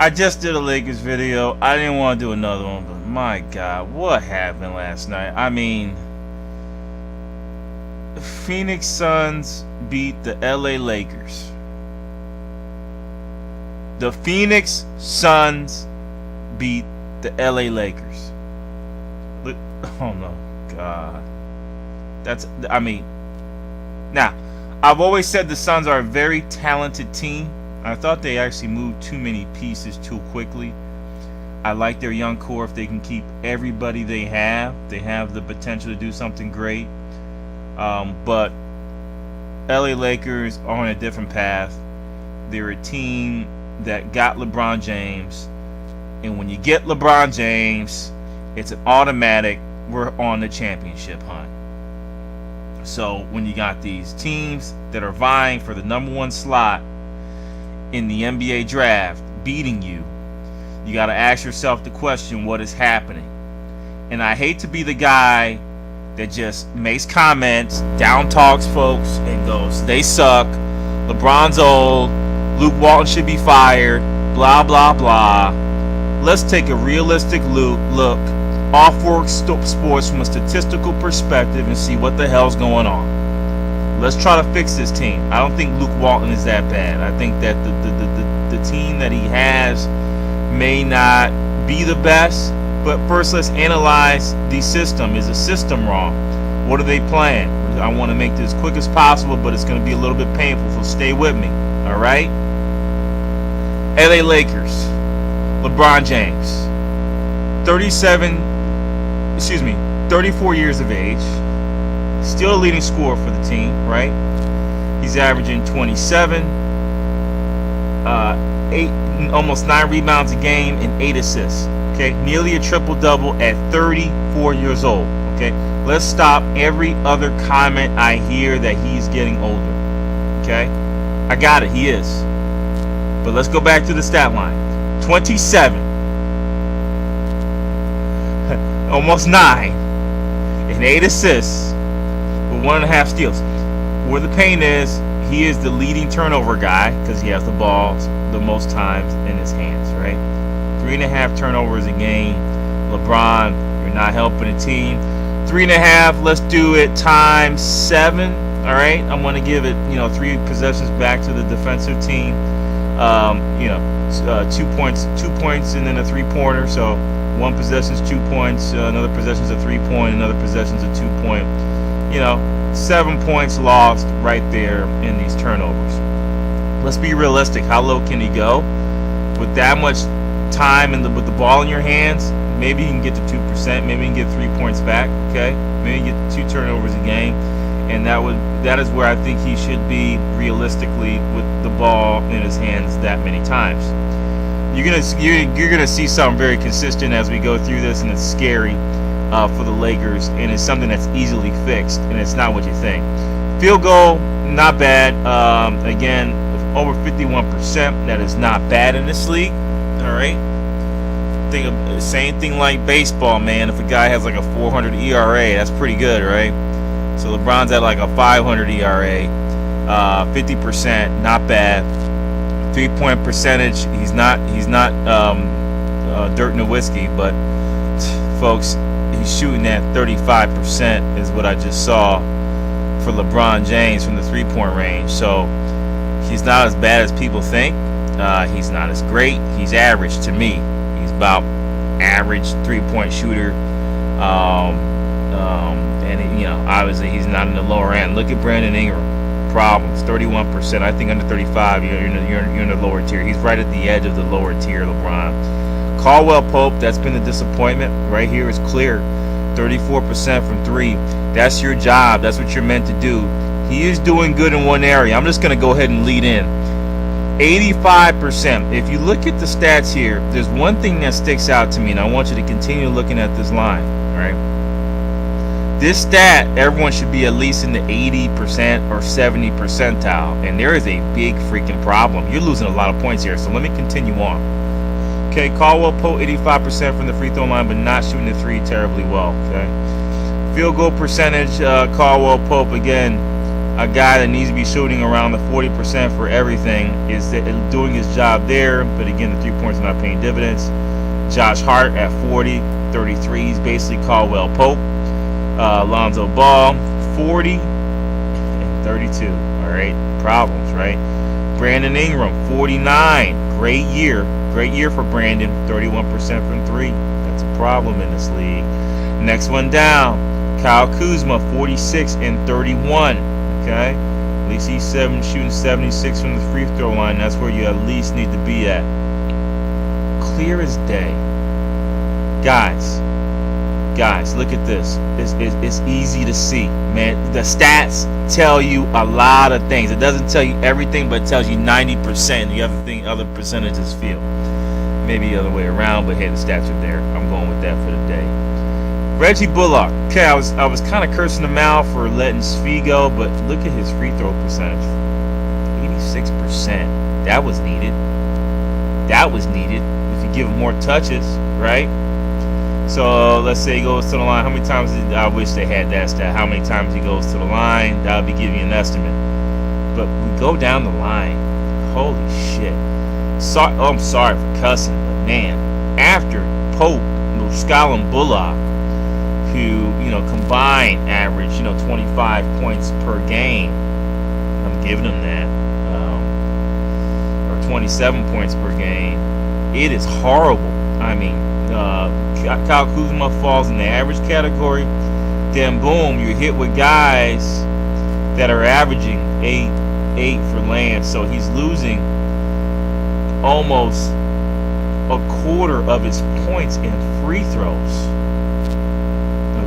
I just did a Lakers video. I didn't want to do another one, but my God, what happened last night? I mean, the Phoenix Suns beat the LA Lakers. The Phoenix Suns beat the LA Lakers. Oh no, God. Now, I've always said the Suns are a very talented team. I thought they actually moved too many pieces too quickly. I like their young core. If they can keep everybody they have the potential to do something great. But LA Lakers are on a different path. They're a team that got LeBron James. And when you get LeBron James, it's an automatic, we're on the championship hunt. So when you got these teams that are vying for the number one slot in the NBA draft beating you, you got to ask yourself the question, what is happening? And I hate to be the guy that just makes comments, down talks folks, and goes, they suck, LeBron's old, Luke Walton should be fired, blah, blah, blah. Let's take a realistic look off work sports from a statistical perspective and see what the hell's going on. Let's try to fix this team. I don't think Luke Walton is that bad. I think that the team that he has may not be the best. But first, let's analyze the system. Is the system wrong? What are they playing? I want to make this as quick as possible, but it's going to be a little bit painful, so stay with me. All right? LA Lakers. LeBron James. 34 years of age. Still a leading scorer for the team, right? He's averaging 27, almost 9 rebounds a game and 8 assists. Okay, nearly a triple-double at 34 years old. Okay, let's stop every other comment I hear that he's getting older. Okay, I got it, he is. But let's go back to the stat line. 27, almost 9, and 8 assists. 1.5 steals. Where the pain is, he is the leading turnover guy because he has the ball the most times in his hands, right? 3.5 turnovers a game. LeBron, you're not helping the team. 3.5, let's do it times 7. All right, I'm going to give it, 3 possessions back to the defensive team. 2 points, and then a 3-pointer. So 1 possession is 2 points, another possession is a 3-point, another possession is a 2-point. 7 points lost right there in these turnovers. Let's be realistic. How low can he go? With that much time with the ball in your hands, maybe he can get to 2%. Maybe he can get 3 points back. Okay, maybe he can get 2 turnovers a game, and that is where I think he should be realistically with the ball in his hands that many times. You're gonna see something very consistent as we go through this, and it's scary. For the Lakers, and it's something that's easily fixed, and it's not what you think. Field goal, not bad. Again, over 51%. That is not bad in this league. All right. Think of the same thing like baseball, man. If a guy has like a 400 ERA, that's pretty good, right? So LeBron's at like a 500 ERA. 50%, not bad. 3-point percentage. He's not dirt and whiskey, but folks. He's shooting at 35% is what I just saw for LeBron James from the 3-point range. So he's not as bad as people think. He's not as great. He's average to me. He's about average 3-point shooter. Obviously he's not in the lower end. Look at Brandon Ingram. Problems. 31%. I think under 35, you're in the lower tier. He's right at the edge of the lower tier, LeBron. Caldwell Pope, that's been the disappointment. Right here is clear. 34% from 3. That's your job. That's what you're meant to do. He is doing good in one area. I'm just going to go ahead and lead in. 85%. If you look at the stats here, there's one thing that sticks out to me, and I want you to continue looking at this line. All right. This stat, everyone should be at least in the 80% or 70 percentile, and there is a big freaking problem. You're losing a lot of points here, so let me continue on. Okay, Caldwell Pope 85% from the free throw line, but not shooting the 3 terribly well. Okay, field goal percentage, Caldwell Pope again a guy that needs to be shooting around the 40% for everything is doing his job there, but again, the 3 points are not paying dividends. Josh Hart at 40, 33. He's basically Caldwell Pope. Lonzo Ball, 40 and 32. All right, problems, right? Brandon Ingram, 49. Great year for Brandon. 31% from 3. That's a problem in this league. Next one down, Kyle Kuzma, 46 and 31. Okay, at least he's shooting 76 from the free throw line. That's where you at least need to be at. Clear as day. Guys, look at this. It's easy to see, man. The stats tell you a lot of things. It doesn't tell you everything, but it tells you 90%. The other percentages feel. Maybe the other way around, but hey, the stats are there. I'm going with that for the day. Reggie Bullock. Okay, I was kind of cursing him out for letting Svi go, but look at his free throw percentage. 86%. That was needed. If you give him more touches, right? So let's say he goes to the line. How many times I wish they had that stat? How many times he goes to the line? That would be giving you an estimate. But we go down the line. Holy shit. I'm sorry for cussing, but man, after Pope, Muscala, and Bullock, who combined average 25 points per game, I'm giving them that, or 27 points per game. It is horrible. I mean, Kyle Kuzma falls in the average category. Then boom, you're hit with guys that are averaging 8 for Lance. So he's losing almost a quarter of his points in free throws.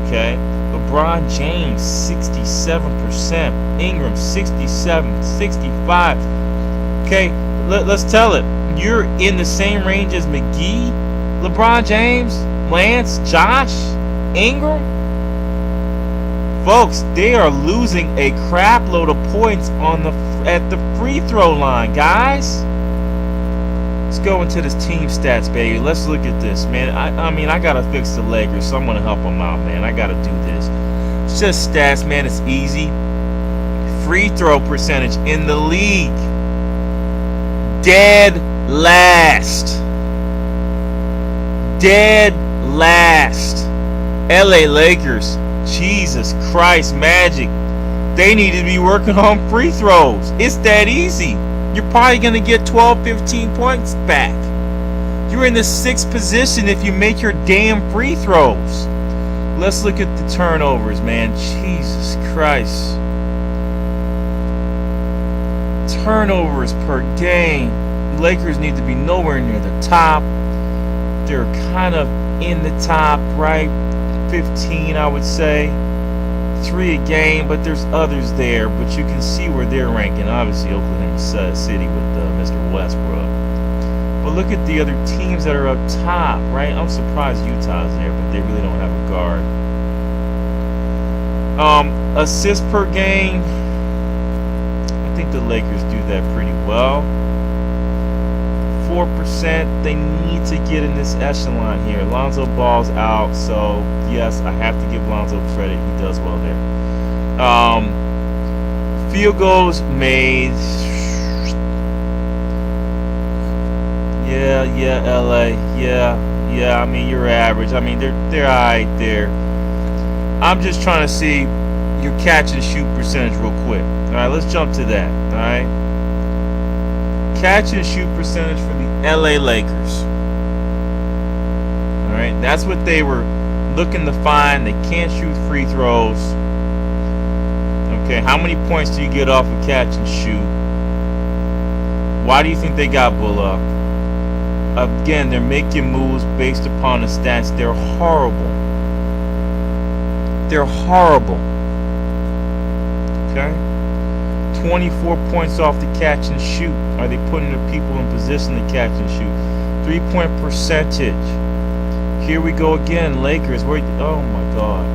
Okay, LeBron James 67%, Ingram 67, 65. Okay, let's tell it. You're in the same range as McGee, LeBron James, Lance, Josh, Ingram. Folks, they are losing a crap load of points at the free throw line, guys. Let's go into this team stats, baby. Let's look at this, man. I mean, I gotta fix the Lakers, so I'm gonna help them out, man. I gotta do this. It's just stats, man. It's easy. Free throw percentage in the league, dead last. LA Lakers, Jesus Christ, Magic. They need to be working on free throws. It's that easy. You're probably going to get 12, 15 points back. You're in the 6th position if you make your damn free throws. Let's look at the turnovers, man. Jesus Christ. Turnovers per game. The Lakers need to be nowhere near the top. They're kind of in the top, right? 15, I would say. 3 a game, but there's others there. But you can see where they're ranking. Obviously, Oklahoma City with Mr. Westbrook. But look at the other teams that are up top, right? I'm surprised Utah's there, but they really don't have a guard. Assists per game. I think the Lakers do that pretty well. 4%. They need to get in this echelon here. Lonzo Ball's out, so yes, I have to give Lonzo credit. He does well there. Field goals made. Yeah, LA. Yeah. I mean, you're average. I mean, they're alright there. I'm just trying to see your catch and shoot percentage real quick. All right, let's jump to that. All right. Catch and shoot percentage for the LA Lakers. Alright, that's what they were looking to find. They can't shoot free throws. Okay, how many points do you get off of catch and shoot? Why do you think they got Bullock? Again, they're making moves based upon the stats. They're horrible. Okay? 24 points off the catch and shoot. Are they putting the people in position to catch and shoot? 3-point percentage. Here we go again. Lakers. Oh my God.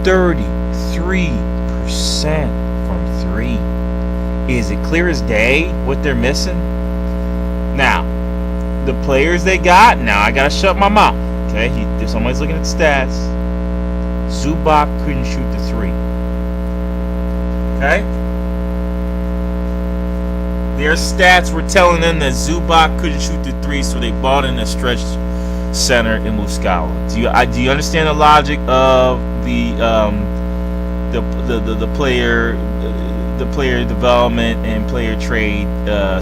33% from 3. Is it clear as day what they're missing? Now, the players they got. Now I gotta shut my mouth. Okay, somebody's looking at the stats. Zubac couldn't shoot the 3. Okay? Their stats were telling them that Zubac couldn't shoot the three, so they bought in a stretch center in Muscala. Do you understand the logic of the player development and player trade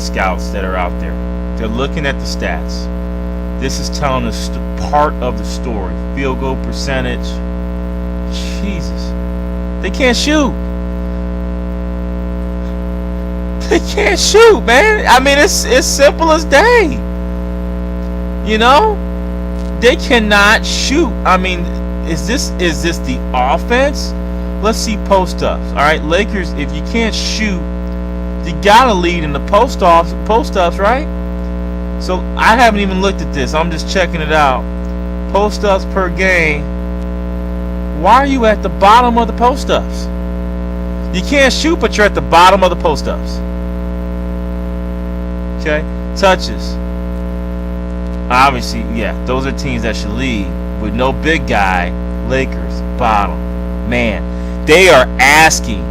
scouts that are out there? They're looking at the stats. This is telling us part of the story. Field goal percentage. Jesus, they can't shoot. They can't shoot, man. I mean, it's simple as day. You know, they cannot shoot. I mean, is this the offense? Let's see post ups. All right, Lakers. If you can't shoot, you gotta lead in the post ups, right? So I haven't even looked at this. I'm just checking it out. Post ups per game. Why are you at the bottom of the post ups? You can't shoot, but you're at the bottom of the post ups. Okay, touches. Obviously, yeah, those are teams that should lead with no big guy. Lakers bottom. Man, they are asking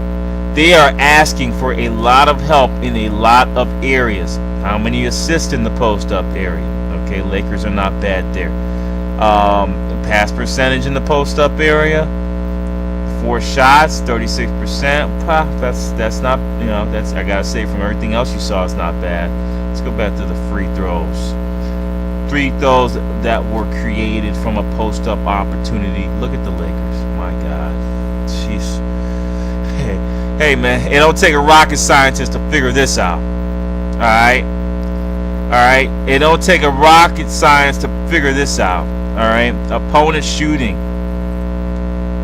for a lot of help in a lot of areas. How many assists in the post-up area? Okay, Lakers are not bad there. Pass percentage in the post-up area, 4 shots, 36%. That's not, that's, I gotta say, from everything else you saw, it's not bad. Let's go back to the free throws. Free throws that were created from a post-up opportunity. Look at the Lakers. My God, jeez. Hey man, it don't take a rocket scientist to figure this out. Alright? It don't take a rocket science to figure this out. Alright? Opponent shooting.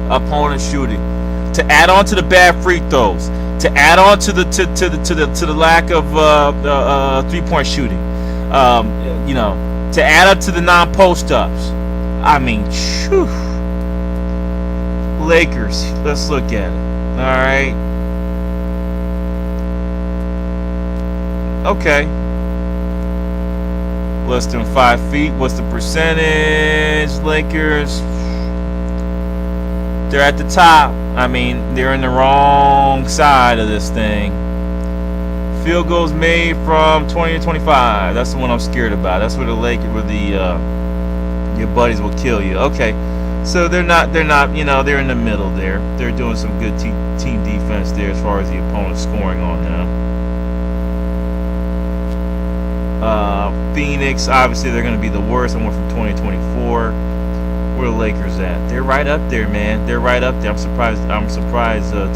To add on to the bad free throws. To add on to the lack of 3-point shooting. To add up to the non-post ups. I mean, phew. Lakers. Let's look at it. Alright. Okay. Less than 5 feet. What's the percentage? Lakers. They're at the top. I mean, they're in the wrong side of this thing. Field goals made from 20 to 25. That's the one I'm scared about. That's where your buddies will kill you. Okay. So they're not, they're in the middle there. They're doing some good team defense there as far as the opponent scoring on them. Phoenix, obviously they're going to be the worst. I went from 20 to 24. Where the Lakers at? They're right up there, man. They're right up there. I'm surprised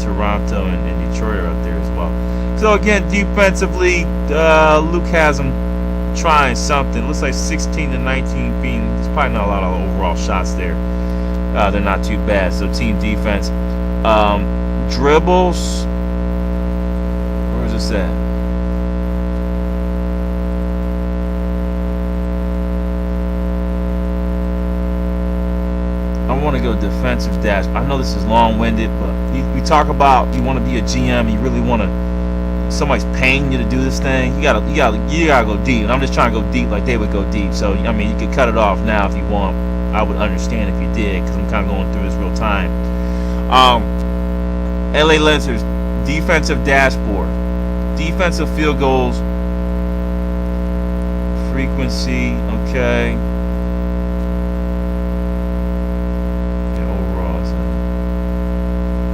Toronto and Detroit are up there as well. So again, defensively, Luke has them trying something. Looks like 16 to 19 being. There's probably not a lot of overall shots there. They're not too bad. So team defense, dribbles. Where's this at? I want to go defensive dash. I know this is long-winded, but we talk about you want to be a GM. You really want to. Somebody's paying you to do this thing. You gotta go deep. And I'm just trying to go deep like they would go deep. So I mean, you could cut it off now if you want. I would understand if you did, because I'm kind of going through this real time. LA Lakers defensive dashboard, defensive field goals frequency. Okay.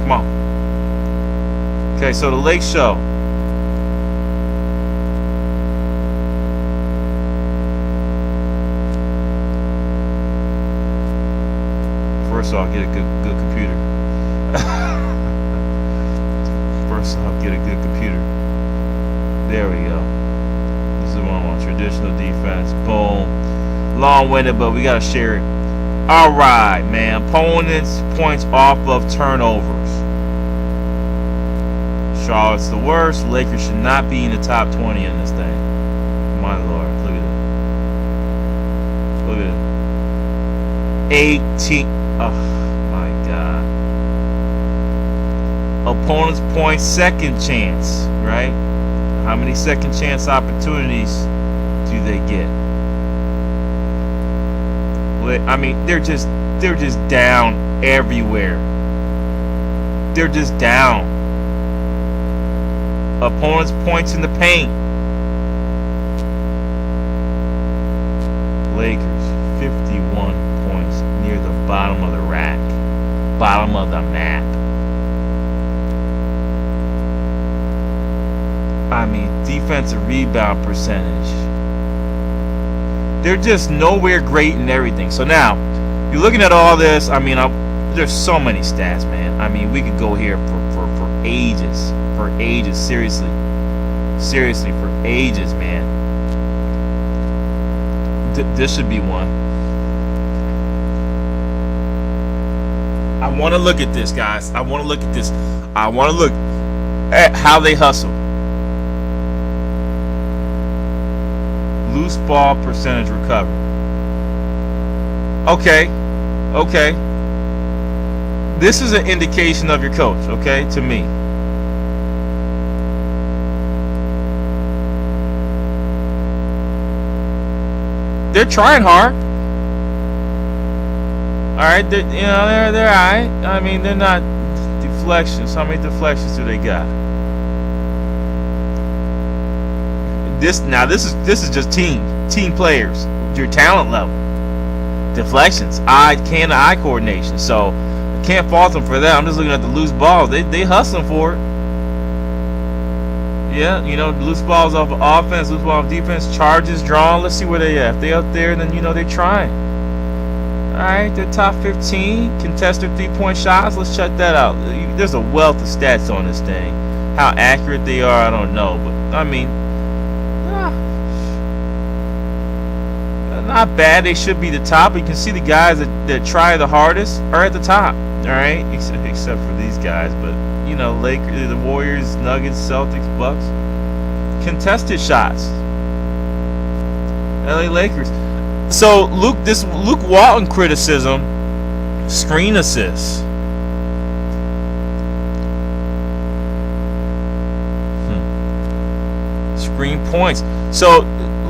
Come on. Okay, so the Lake Show. First off, get a good computer. First off, get a good computer. There we go. This is what I want. Traditional defense. Boom. Long-winded, but we gotta share it. All right, man. Opponents points off of turnovers. Charlotte's the worst. Lakers should not be in the top 20 in this thing. My Lord, look at it. Look at it. 18. Oh my God. Opponents point second chance, right? How many second chance opportunities do they get? I mean, they're just down everywhere. They're just down. opponents' points in the paint. Lakers, 51 points near the bottom of the rack, bottom of the map. I mean, defensive rebound percentage. They're just nowhere great in everything. So now, you're looking at all this. I mean, there's so many stats, man. I mean, we could go here for ages. For ages, seriously. Seriously, for ages, man. This should be one. I want to look at this, guys. I want to look at this. I want to look at how they hustle. Loose ball percentage recovery. Okay. This is an indication of your coach, okay, to me. They're trying hard. All right, they're all right. I mean, they're not deflections. How many deflections do they got? This is just team players. Your talent level, deflections, eye coordination. So I can't fault them for that. I'm just looking at the loose balls. They hustling for it. Yeah, loose balls off of offense, loose ball off defense, charges drawn. Let's see where they at. If they up there, then they're trying. All right, they're top 15 contested 3-point shots. Let's check that out. There's a wealth of stats on this thing. How accurate they are, I don't know, but I mean, not bad. They should be the top. You can see the guys that try the hardest are at the top. All right, except for these guys, but Lakers, the Warriors, Nuggets, Celtics, Bucks, contested shots. LA Lakers. So Luke Walton criticism, screen assists. Screen points. So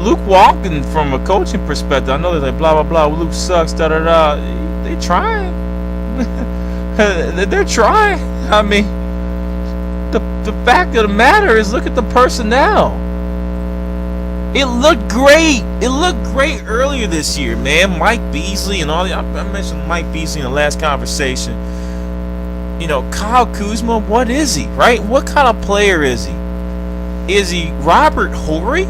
Luke Walton, from a coaching perspective, I know they're like blah blah blah. Luke sucks. Da da da. They trying. They're trying. I mean, the fact of the matter is, look at the personnel. It looked great. It looked great earlier this year, man. Mike Beasley and all the. I mentioned Mike Beasley in the last conversation. Kyle Kuzma. What is he? Right? What kind of player is he? Is he Robert Horry?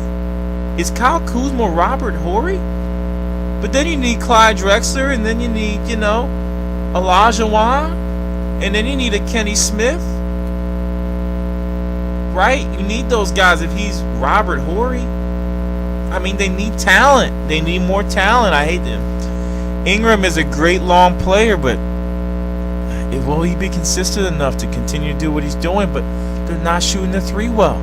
Is Kyle Kuzma Robert Horry? But then you need Clyde Drexler, and then you need, Elijah Wan, and then you need a Kenny Smith. Right? You need those guys if he's Robert Horry. I mean, they need talent. They need more talent. I hate them. Ingram is a great long player, but will he be consistent enough to continue to do what he's doing? But they're not shooting the three well.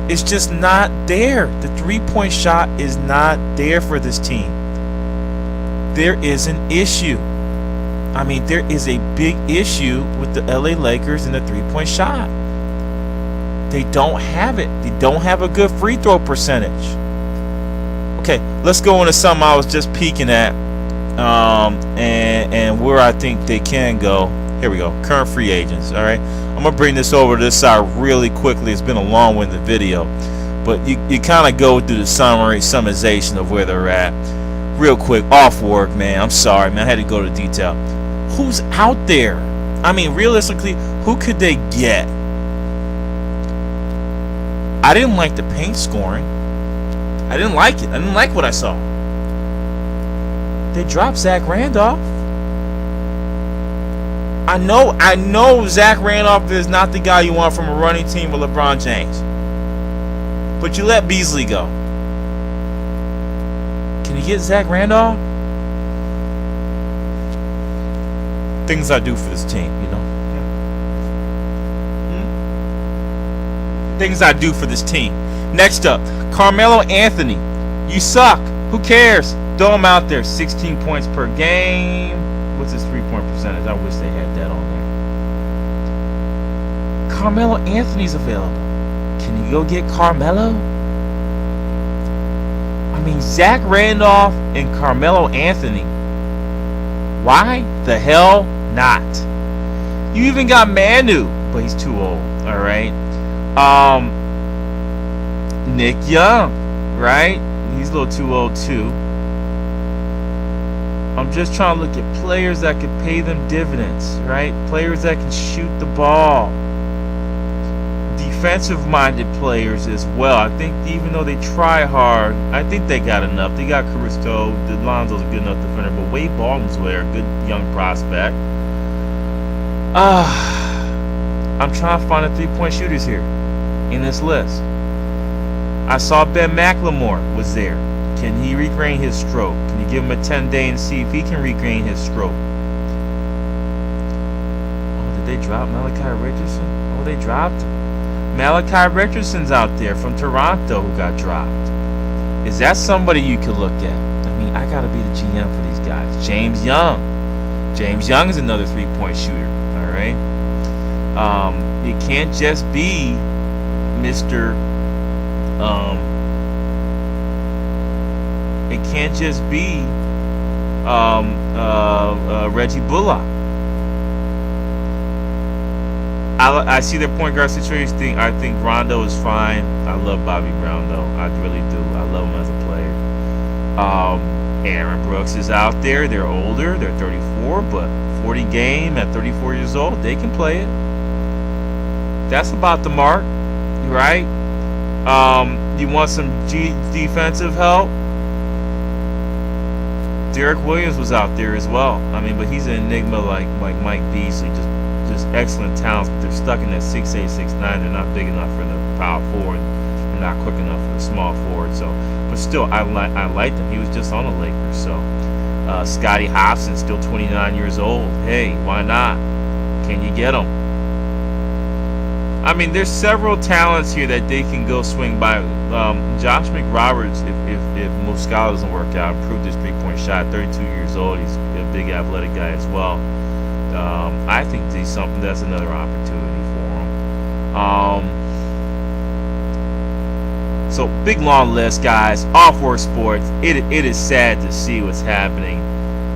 It's just not there. The 3-point shot is not there for this team. There is an issue. I mean, there is a big issue with the LA Lakers and the 3-point shot. They don't have it. They don't have a good free throw percentage. Okay, let's go into something I was just peeking at, and where I think they can go. Here we go. Current free agents. All right. I'm going to bring this over to this side really quickly. It's been a long-winded video. But you kind of go through the summarization of where they're at. Real quick. Off work, man. I'm sorry, man. I had to go to detail. Who's out there? I mean, realistically, who could they get? I didn't like the paint scoring. I didn't like it. I didn't like what I saw. They dropped Zach Randolph. I know Zach Randolph is not the guy you want from a running team with LeBron James. But you let Beasley go. Can you get Zach Randolph? Things I do for this team, Things I do for this team. Next up, Carmelo Anthony. You suck. Who cares? Throw him out there. 16 points per game. What's his 3-point percentage? I wish they had that on there. Carmelo Anthony's available. Can you go get Carmelo? I mean, Zach Randolph and Carmelo Anthony. Why the hell not? You even got Manu, but he's too old. All right. Um, Nick Young, right? He's a little too old too. I'm just trying to look at players that can pay them dividends, right? Players that can shoot the ball. Defensive-minded players as well. I think even though they try hard, I think they got enough. They got Caristo. Lonzo's a good enough defender, but Wade Baldwin's there, a good young prospect. I'm trying to find the three-point shooters here in this list. I saw Ben McLemore was there. Can he regain his stroke? Can you give him a 10-day and see if he can regain his stroke? Oh, did they drop Malachi Richardson? Oh, they dropped him. Malachi Richardson's out there from Toronto who got dropped. Is that somebody you could look at? I mean, I got to be the GM for these guys. James Young. James Young is another three-point shooter. All right. It can't just be Mr. It can't just be Reggie Bullock. I see their point guard situation. I think Rondo is fine. I love Bobby Brown though. I really do. I love him as a player. Aaron Brooks is out there. They're older. They're 34, but 40 game at 34 years old, they can play it. That's about the mark, right? You want some defensive help? Derek Williams was out there as well. I mean, but he's an enigma like Mike Beasley. Just excellent talents, but they're stuck in that 6'8", 6'9". They're not big enough for the power forward. They're not quick enough for the small forward. So, but still, I like them. He was just on the Lakers. So, Scotty Hobson, still 29 years old. Hey, why not? Can you get him? I mean, there's several talents here that they can go swing by. Josh McRoberts, if Muscala doesn't work out, improved his three-point shot. 32 years old. He's a big athletic guy as well. I think that's another opportunity for him. So big long list, guys. Off Work Sports. It is sad to see what's happening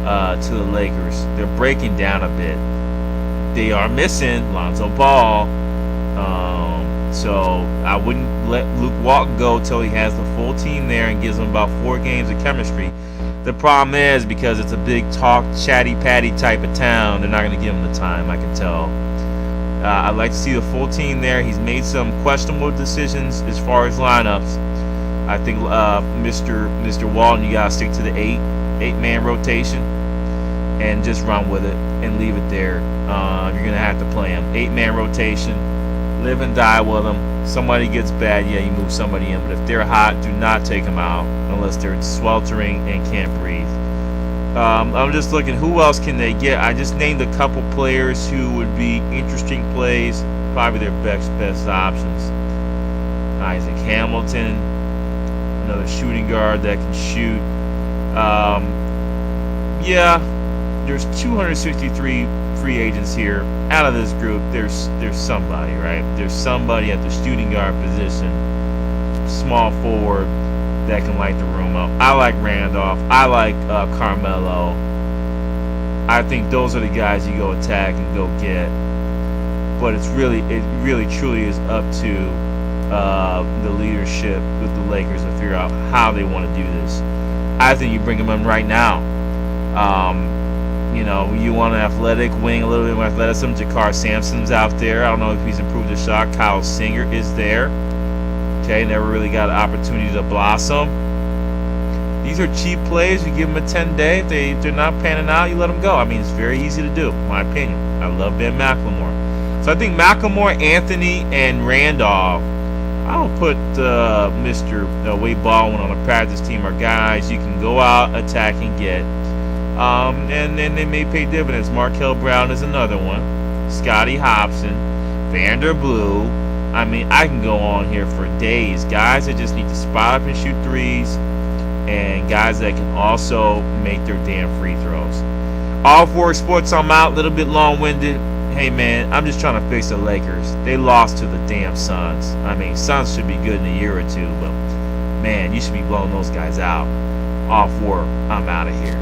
to the Lakers. They're breaking down a bit. They are missing Lonzo Ball. So I wouldn't let Luke Walton go till he has the full team there and gives him about 4 games of chemistry. The problem is, because it's a big talk, chatty patty type of town, they're not going to give him the time, I can tell. I'd like to see the full team there. He's made some questionable decisions as far as lineups. I think Mr. Walton, you got to stick to the eight-man rotation and just run with it and leave it there. You're going to have to play him. 8-man rotation. Live and die with them. Somebody gets bad, yeah, you move somebody in. But if they're hot, do not take them out unless they're sweltering and can't breathe. I'm just looking, who else can they get? I just named a couple players who would be interesting plays, probably their best options. Isaac Hamilton, another shooting guard that can shoot. Yeah, there's 263 free agents here. Out of this group, there's somebody, right? There's somebody at the shooting guard position, small forward, that can light the room up. I like Randolph. I like Carmelo. I think those are the guys you go attack and go get. But it really truly is up to the leadership with the Lakers to figure out how they want to do this. I think you bring them in right now. You want an athletic wing, a little bit more athleticism. Jakar Sampson's out there. I don't know if he's improved his shot. Kyle Singer is there. Okay, never really got an opportunity to blossom. These are cheap plays. You give them a 10-day. If they're not panning out, you let them go. I mean, it's very easy to do, in my opinion. I love Ben McLemore. So I think McLemore, Anthony, and Randolph. I don't put Mr. Wade Baldwin on a practice team are guys you can go out, attack, and get. And then they may pay dividends. Markel Brown is another one. Scotty Hobson, Vanderblue. I mean, I can go on here for days. Guys that just need to spot up and shoot threes, and guys that can also make their damn free throws. Off Work Sports, I'm out. A little bit long-winded. Hey, man, I'm just trying to fix the Lakers. They lost to the damn Suns. I mean, Suns should be good in a year or two, but, man, you should be blowing those guys out. Off Work, I'm out of here.